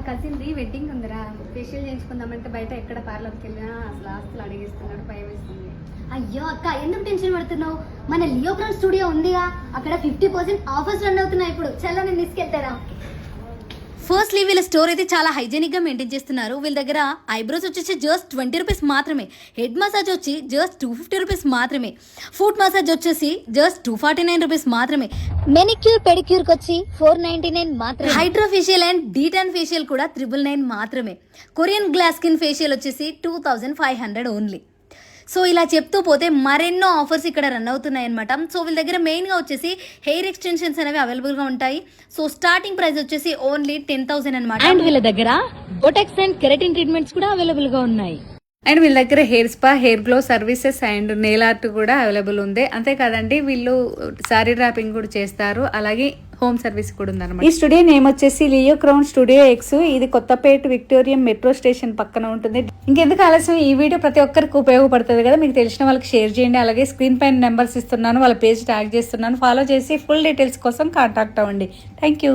కజిన్ది wedding ఉందిరా, facial చేయించుకుందామంటే బయట ఎక్కడ పార్లర్కి వెళ్ళినా అసలు ఆస్తులు అడిగేస్తున్నాడు, భయం వేస్తుంది. అయ్యో అక్క, ఎందుకు టెన్షన్ పడుతున్నావు? మన లియోక్రాన్ స్టూడియో ఉందిగా, అక్కడ 50% ఆఫర్స్ రన్ అవుతున్నాయి ఇప్పుడు. చల్ల, నేను తీసుకెళ్తారా? ఫస్ట్లీ వీళ్ళ స్టోర్ అయితే చాలా హైజీనిక్గా మెయింటైన్ చేస్తున్నారు. వీళ్ళ దగ్గర ఐబ్రోస్ వచ్చేసి జస్ట్ 20 రూపీస్ మాత్రమే, హెడ్ మసాజ్ వచ్చి జస్ట్ 250 రూపీస్ మాత్రమే, ఫుట్ మసాజ్ వచ్చేసి జస్ట్ 249 రూపీస్ మాత్రమే, మెనిక్యూర్ పెడిక్యూర్కి వచ్చి 499 మాత్రమే, hydra facial and D-Tan facial కూడా 999 మాత్రమే, కొరియన్ గ్లాస్ స్కిన్ ఫేషియల్ వచ్చేసి 2500 ఓన్లీ. సో ఇలా చెప్తూ పోతే మరెన్నో ఆఫర్స్ ఇక్కడ రన్ అవుతున్నాయి అనమాట. సో వీళ్ళ దగ్గర మెయిన్గా వచ్చేసి హెయిర్ ఎక్స్టెన్షన్స్ అనేవి అవైలబుల్గా ఉంటాయి. సో స్టార్టింగ్ ప్రైస్ వచ్చేసి ఓన్లీ 10,000 అనమాట. అండ్ వీళ్ళ దగ్గర బొటెక్స్ అండ్ కెరటిన్ ట్రీట్మెంట్స్ కూడా అవైలబుల్గా ఉన్నాయి. అండ్ వీళ్ళ దగ్గర hair spa, hair glow services and nail art కూడా అవైలబుల్ ఉంది. అంతేకాదండి వీళ్ళు సారీ డ్రాపింగ్ కూడా చేస్తారు, అలాగే హోమ్ సర్వీస్ కూడా ఉందన్నమాట. ఈ స్టూడియో నేమ్ వచ్చేసి లియోక్రాన్ స్టూడియో ఎక్స్. ఇది కొత్తపేట విక్టోరియా మెట్రో స్టేషన్ పక్కన ఉంటుంది. ఇంకెందుకు ఆలస్యం, ఈ వీడియో ప్రతి ఒక్కరికి ఉపయోగపడుతుంది కదా, మీకు తెలిసిన వాళ్ళకి షేర్ చేయండి. అలాగే స్క్రీన్ పైన నెంబర్స్ ఇస్తున్నాను, వాళ్ళ పేజ్ ట్యాగ్ చేస్తున్నాను, ఫాలో చేసి ఫుల్ డీటెయిల్స్ కోసం కాంటాక్ట్ అవ్వండి. Thank you.